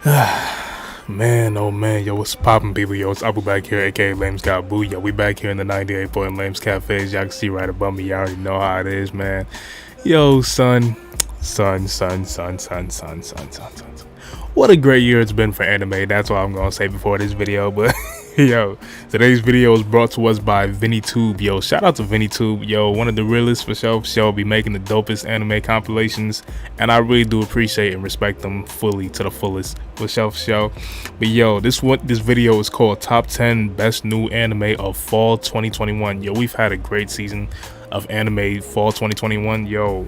Man, oh man, yo, what's poppin', people? Yo, it's Abu back here, aka Lames Got Boo. Yo, we back here in the 98 point Lames Cafe. Y'all can see right above me. Y'all already know how it is, man. Yo, son. What a great year it's been for anime. That's what I'm gonna say before this video. But yo, today's video is brought to us by ViniiTube. Yo, shout out to ViniiTube. Yo, one of the realest for sure. Be making the dopest anime compilations, and I really do appreciate and respect them fully to the fullest for sure. But yo, this video is called Top 10 Best New Anime of Fall 2021. Yo, we've had a great season of anime fall 2021. Yo,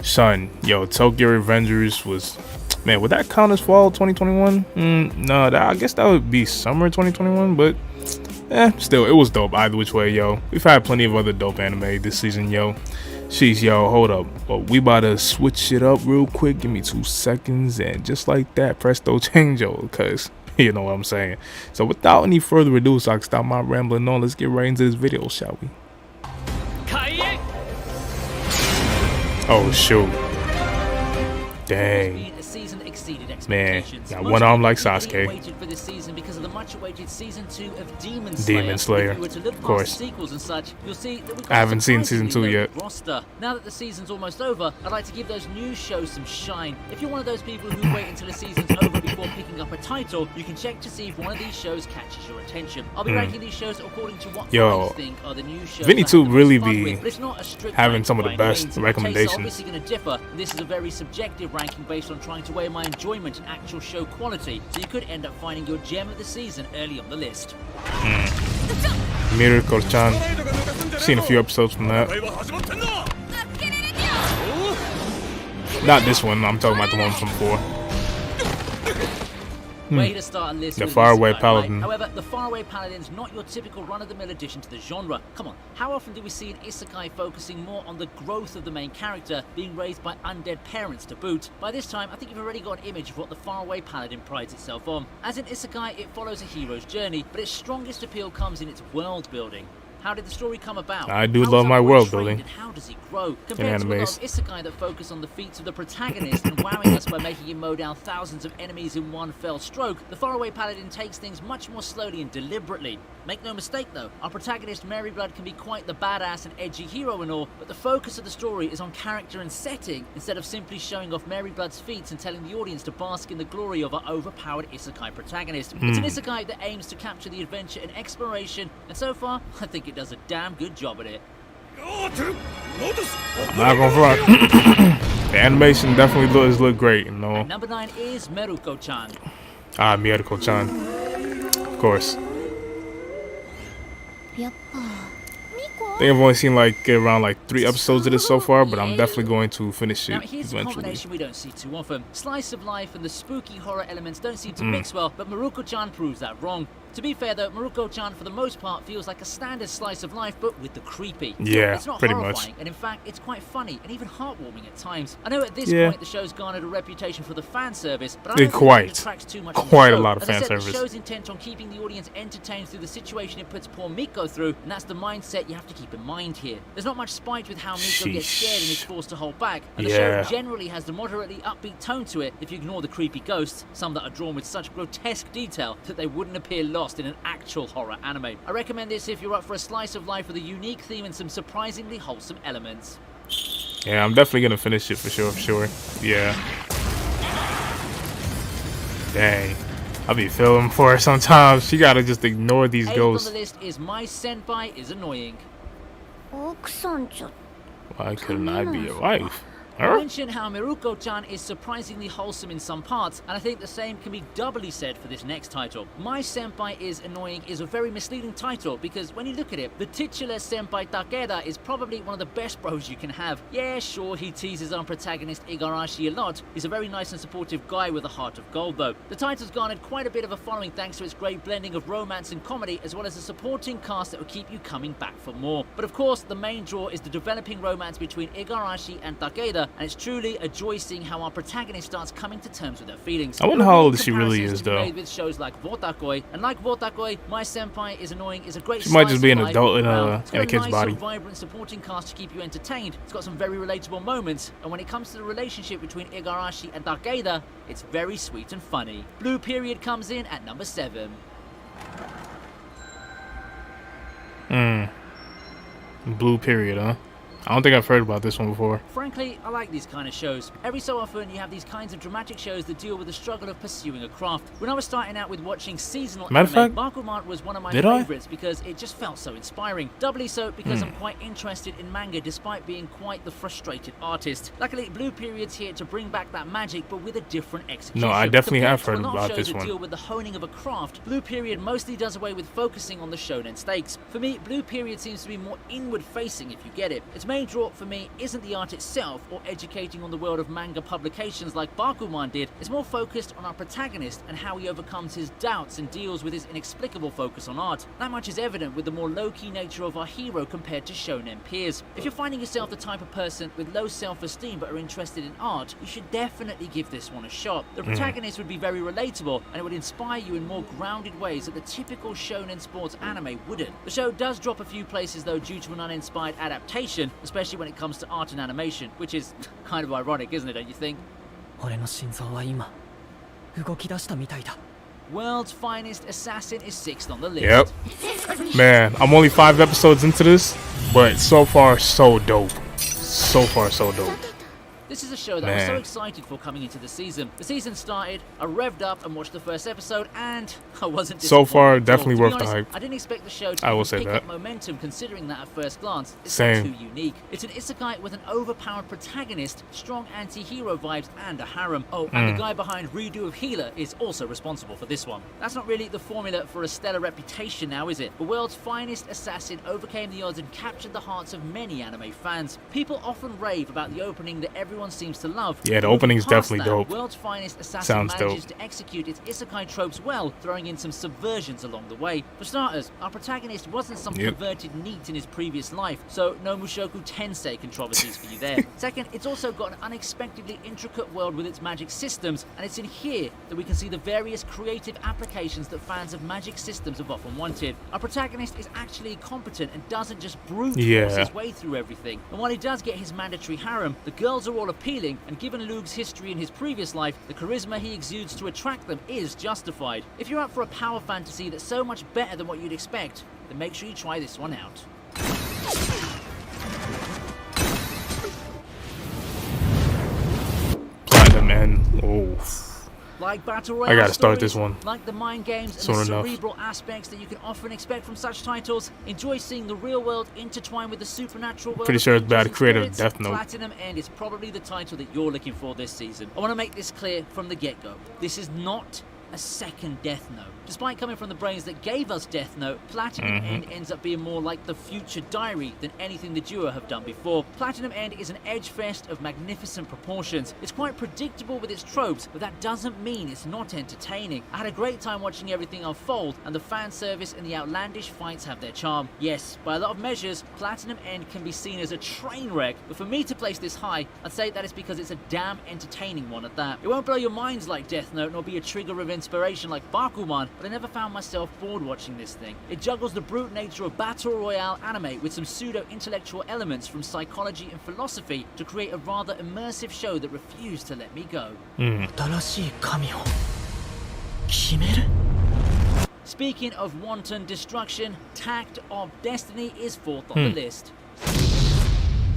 son, yo, Tokyo Revengers was, man, would that count as fall 2021? No, I guess that would be summer 2021, but still, it was dope either which way, yo. We've had plenty of other dope anime this season, yo. Sheesh, yo, hold up. Well, we about to switch it up real quick. Give me 2 seconds, and just like that, presto change, yo, because you know what I'm saying. So without any further ado, so I can stop my rambling on, let's get right into this video, shall we? Oh, shoot. Dang. Man, got one arm like Sasuke. Demon Slayer, of course. I haven't seen season 2 yet. Now that the season's almost over, I'd like to give those new shows some shine. If you're one of those people who wait until the season's over before picking up a title, you can check to see if one of these shows catches your attention. I'll be ranking these shows according to what I think are the new shows. ViniiTube really be having some of the best recommendations. Obviously going to differ. This is a very subjective ranking based on trying to weigh my enjoyment and actual show quality, so you could end up finding your gem of the season early on the list. Miracle-chan. Seen a few episodes from that. Not this one, I'm talking about the one from before. Way to start a list the with Faraway Isekai, Paladin. Right? However, the Faraway Paladin's not your typical run-of-the-mill addition to the genre. Come on, how often do we see an Isekai focusing more on the growth of the main character, being raised by undead parents to boot? By this time, I think you've already got an image of what the Faraway Paladin prides itself on. As an Isekai, it follows a hero's journey, but its strongest appeal comes in its world building. How did the story come about? I do love my world building. And how does it grow? Compared to a lot of isekai that focus on the feats of the protagonist and wowing us by making him mow down thousands of enemies in one fell stroke, the Faraway Paladin takes things much more slowly and deliberately. Make no mistake though, our protagonist Maryblood can be quite the badass and edgy hero and all, but the focus of the story is on character and setting, instead of simply showing off Maryblood's feats and telling the audience to bask in the glory of our overpowered isekai protagonist. It's an isekai that aims to capture the adventure and exploration, and so far, I think it does a damn good job at it. I'm not gonna front. The animation definitely look great, you know. Number 9 is Meruko-chan. Ah, Miracle-chan. Of course. I think I've only seen like around like 3 episodes of this so far, but I'm definitely going to finish it now, here's eventually. A combination we don't see too often. Slice of life and the spooky horror elements don't seem to mix well, but Maruko-chan proves that wrong. To be fair though, Maruko-chan for the most part feels like a standard slice of life, but with the creepy. Yeah, it's not pretty horrifying, much. And in fact, it's quite funny and even heartwarming at times. I know at this point the show's garnered a reputation for the fan service, but I don't think it detracts too much from the show. A lot of fan As I said, service. The show's intent on keeping the audience entertained through the situation it puts poor Miko through, and that's the mindset you have to keep in mind here. There's not much spite with how Miko gets scared and is forced to hold back, and the show generally has the moderately upbeat tone to it if you ignore the creepy ghosts, some that are drawn with such grotesque detail that they wouldn't appear lost in an actual horror anime. I recommend this if you're up for a slice of life with a unique theme and some surprisingly wholesome elements. Yeah, I'm definitely gonna finish it for sure. Yeah. Dang. I'll be feeling for her sometimes. You gotta just ignore these ghosts. On the list is My Senpai is Annoying. Why couldn't I be your wife? I mentioned how Miruko-chan is surprisingly wholesome in some parts, and I think the same can be doubly said for this next title. My Senpai is Annoying is a very misleading title, because when you look at it, the titular Senpai Takeda is probably one of the best bros you can have. Yeah, sure, he teases our protagonist Igarashi a lot. He's a very nice and supportive guy with a heart of gold though. The title's garnered quite a bit of a following thanks to its great blending of romance and comedy, as well as a supporting cast that will keep you coming back for more. But of course, the main draw is the developing romance between Igarashi and Takeda, and it's truly a joy seeing how our protagonist starts coming to terms with her feelings. I wonder how old she really is, though. Made with shows like Wotakoi, and like Wotakoi, My Senpai is Annoying is a great. She might just be an adult in a kid's body. Vibrant supporting cast to keep you entertained. It's got some very relatable moments, and when it comes to the relationship between Igarashi and Takeda, it's very sweet and funny. Blue Period comes in at number 7. Blue Period, huh? I don't think I've heard about this one before. Frankly, I like these kind of shows. Every so often, you have these kinds of dramatic shows that deal with the struggle of pursuing a craft. When I was starting out with watching seasonal anime, Bakuman was one of my favorites because it just felt so inspiring. Doubly so because I'm quite interested in manga despite being quite the frustrated artist. Luckily, Blue Period's here to bring back that magic but with a different execution. No, I definitely have heard about this one. That deal with the honing of a craft, Blue Period mostly does away with focusing on the shonen stakes. For me, Blue Period seems to be more inward-facing if you get it. Its main draw for me isn't the art itself or educating on the world of manga publications like Bakuman did. It's more focused on our protagonist and how he overcomes his doubts and deals with his inexplicable focus on art. That much is evident with the more low-key nature of our hero compared to shonen peers. If you're finding yourself the type of person with low self-esteem but are interested in art, you should definitely give this one a shot. The protagonist would be very relatable and it would inspire you in more grounded ways that the typical shonen sports anime wouldn't. The show does drop a few places though due to an uninspired adaptation, especially when it comes to art and animation, which is kind of ironic, isn't it, don't you think? World's Finest Assassin is 6th on the list. Yep. Man, I'm only 5 episodes into this, but so far so dope. So far so dope. This is a show that I was so excited for coming into the season. The season started, I revved up and watched the first episode, and I wasn't disappointed. So far, definitely worth the hype. I didn't expect the show to pick up momentum, considering that at first glance. It's not too unique. It's an isekai with an overpowered protagonist, strong anti-hero vibes, and a harem. Oh, and the guy behind Redo of Healer is also responsible for this one. That's not really the formula for a stellar reputation now, is it? The world's finest assassin overcame the odds and captured the hearts of many anime fans. People often rave about the opening that everyone seems to love. Yeah, the opening's definitely dope. World's Finest Assassin manages to execute its isekai tropes well, throwing in some subversions along the way. For starters, our protagonist wasn't some converted NEET in his previous life, so no Mushoku Tensei controversies for you there. Second, it's also got an unexpectedly intricate world with its magic systems, and it's in here that we can see the various creative applications that fans of magic systems have often wanted. Our protagonist is actually competent and doesn't just brute force his way through everything. And while he does get his mandatory harem, the girls are all appealing, and given Luke's history in his previous life, the charisma he exudes to attract them is justified. If you're up for a power fantasy that's so much better than what you'd expect, then make sure you try this one out. Platinum and like Battle Royale I gotta start stories, this one. like the mind games and the cerebral aspects that you can often expect from such titles, enjoy seeing the real world intertwine with the supernatural world. Pretty sure it's about to create a Death Note. Platinum End is probably the title that you're looking for this season. I want to make this clear from the get-go. This is not a second Death Note. Despite coming from the brains that gave us Death Note, Platinum End ends up being more like the future diary than anything the duo have done before. Platinum End is an edge fest of magnificent proportions. It's quite predictable with its tropes, but that doesn't mean it's not entertaining. I had a great time watching everything unfold, and the fan service and the outlandish fights have their charm. Yes, by a lot of measures, Platinum End can be seen as a train wreck, but for me to place this high, I'd say that is because it's a damn entertaining one at that. It won't blow your minds like Death Note, nor be a trigger of inspiration like Bakuman, but I never found myself bored watching this thing. It juggles the brute nature of Battle Royale anime with some pseudo-intellectual elements from psychology and philosophy to create a rather immersive show that refused to let me go. Speaking of wanton destruction, Tact of Destiny is 4th on the list.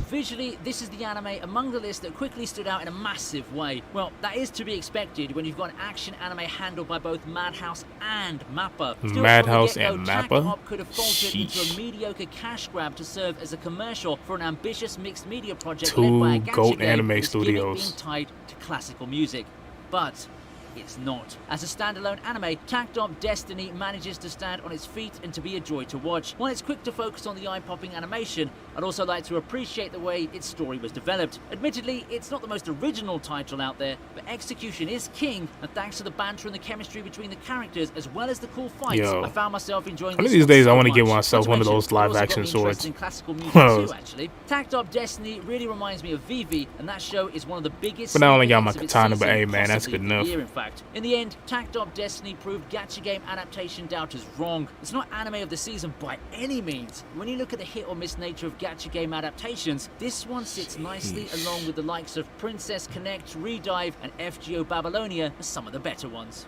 Visually, this is the anime among the list that quickly stood out in a massive way. Well, that is to be expected when you've got an action anime handled by both Madhouse and Mappa. Madhouse and Mappa? Tac could have faltered into a mediocre cash grab to serve as a commercial for an ambitious mixed media project led by a GOAT anime studios being tied to classical music. But it's not. As a standalone anime, ttop Destiny manages to stand on its feet and to be a joy to watch. While it's quick to focus on the eye-popping animation, I'd also like to appreciate the way its story was developed. Admittedly, it's not the most original title out there, but execution is king, and thanks to the banter and the chemistry between the characters as well as the cool fights, I found myself enjoying one this of these days so I want to much. get myself one of those live-action swords. Classical music too, actually. ttop Destiny really reminds me of Vivi, and that show is one of the biggest. But I only got my katana, but hey man, that's good enough. In fact, in the end, ttop Destiny proved gacha game adaptation doubters wrong. It's not anime of the season by any means. When you look at the hit or miss nature of gacha game adaptations, this one sits nicely along with the likes of Princess Connect, Redive, and FGO Babylonia as some of the better ones.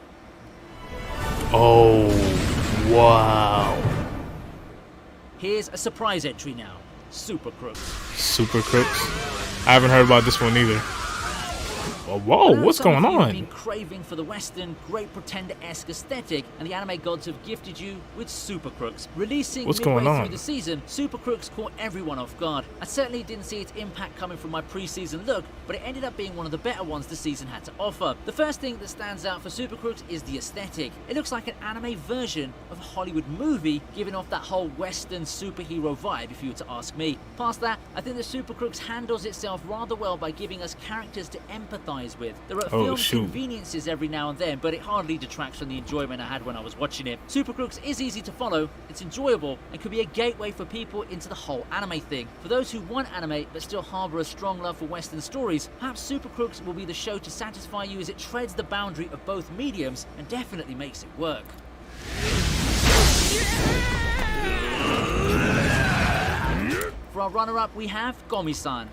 Oh, wow. Here's a surprise entry now. Super Crooks. Super Crooks? I haven't heard about this one either. Oh, whoa, what's going on? You've been craving for the Western Great Pretender-esque aesthetic, and the anime gods have gifted you with Super Crooks. Releasing midway through the season, Super Crooks caught everyone off guard. I certainly didn't see its impact coming from my pre-season look, but it ended up being one of the better ones the season had to offer. The first thing that stands out for Super Crooks is the aesthetic. It looks like an anime version of a Hollywood movie, giving off that whole Western superhero vibe, if you were to ask me. Past that, I think that Super Crooks handles itself rather well by giving us characters to empathize with. There are film conveniences every now and then, but it hardly detracts from the enjoyment I had when I was watching it. Super Crooks is easy to follow, it's enjoyable, and could be a gateway for people into the whole anime thing. For those who want anime but still harbour a strong love for Western stories, perhaps Super Crooks will be the show to satisfy you as it treads the boundary of both mediums and definitely makes it work. For our runner-up, we have Gomi-san.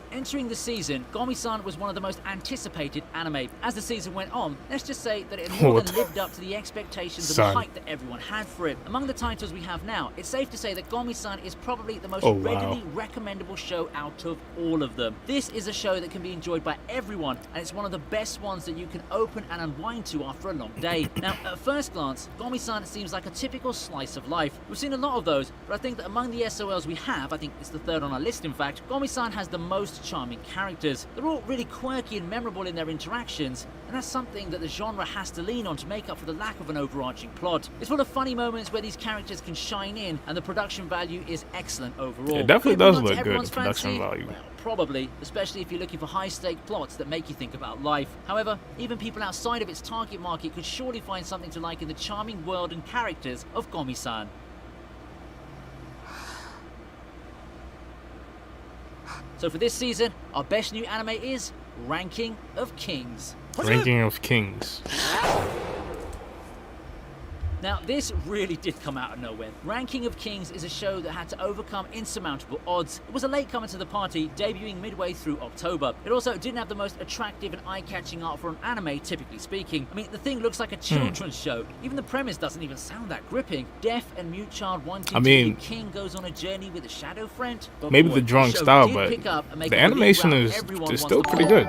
Entering the season, Gomi-san was one of the most anticipated anime. As the season went on, let's just say that it more than lived up to the expectations and the hype that everyone had for it. Among the titles we have now, it's safe to say that Gomi-san is probably the most readily recommendable show out of all of them. This is a show that can be enjoyed by everyone, and it's one of the best ones that you can open and unwind to after a long day. Now, at first glance, Gomi-san seems like a typical slice of life. We've seen a lot of those, but I think that among the SOLs we have, I think it's the third on our list in fact, Gomi-san has the most charming characters. They're all really quirky and memorable in their interactions, and that's something that the genre has to lean on to make up for the lack of an overarching plot. It's full of funny moments where these characters can shine in, and the production value is excellent overall. It definitely does look good, the production value. Well, probably, especially if you're looking for high-stake plots that make you think about life. However, even people outside of its target market could surely find something to like in the charming world and characters of Gomi-san. So for this season, our best new anime is Ranking of Kings. Ranking of Kings. Now, this really did come out of nowhere. Ranking of Kings is a show that had to overcome insurmountable odds. It was a latecomer to the party, debuting midway through October. It also didn't have the most attractive and eye-catching art for an anime, typically speaking. I mean, the thing looks like a children's show. Even the premise doesn't even sound that gripping. Deaf and mute child wanting to be king goes on a journey with a shadow friend. But maybe the drunk style, but the animation is still pretty good.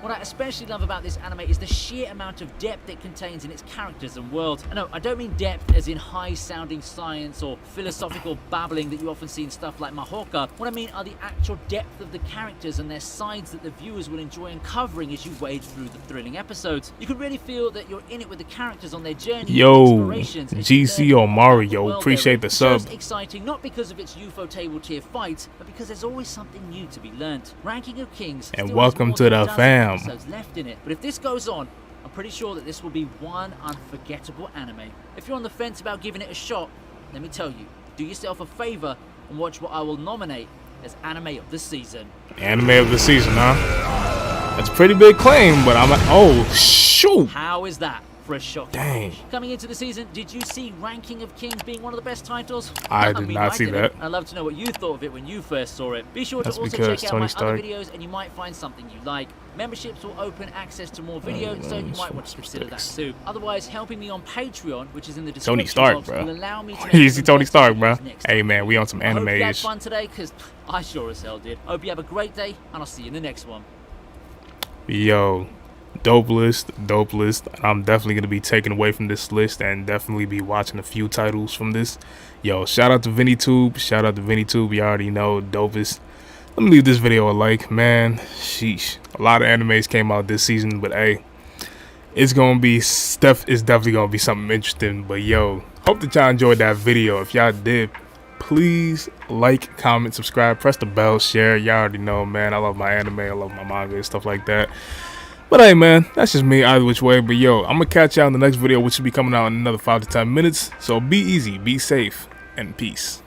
What I especially love about this anime is the sheer amount of depth it contains in its characters and world. I know, I don't mean depth as in high-sounding science or philosophical babbling that you often see in stuff like Mahoka. What I mean are the actual depth of the characters and their sides that the viewers will enjoy uncovering as you wade through the thrilling episodes. You can really feel that you're in it with the characters on their journey. Yo, GC or Mario, appreciate the sub. It's exciting not because of its UFO table tier fights, but because there's always something new to be learnt. Ranking of Kings and welcome to the fam. Left in it, but if this goes on, I'm pretty sure that this will be one unforgettable anime. If you're on the fence about giving it a shot, let me tell you, do yourself a favor and watch what I will nominate as anime of the season. Anime of the season, huh? That's a pretty big claim, but I'm like, oh, shoot. How is that for a shock? Dang. Coming into the season, did you see Ranking of Kings being one of the best titles? I did not see that. I'd love to know what you thought of it when you first saw it. Be sure to also check out my other videos and you might find something you like. Memberships will open access to more videos, so you might want to consider that too. Otherwise, helping me on Patreon, which is in the description Tony Stark, box, bro. will allow me to Easy Tony Stark, bro. Hey man, we on some anime. I hope you had fun today, because I sure as hell did. Hope you have a great day, and I'll see you in the next one. Yo, dope list. I'm definitely going to be taken away from this list and definitely be watching a few titles from this. Yo, shout out to ViniiTube. You already know, dopest Let me leave this video a like, man. Sheesh. A lot of animes came out this season, but hey, it's gonna be stuff. It's definitely gonna be something interesting. But yo, hope that y'all enjoyed that video. If y'all did, please like, comment, subscribe, press the bell, share. Y'all already know, man. I love my anime, I love my manga and stuff like that. But hey, man, that's just me either which way. But yo, I'm gonna catch y'all in the next video, which should be coming out in another 5 to 10 minutes. So be easy, be safe, and peace.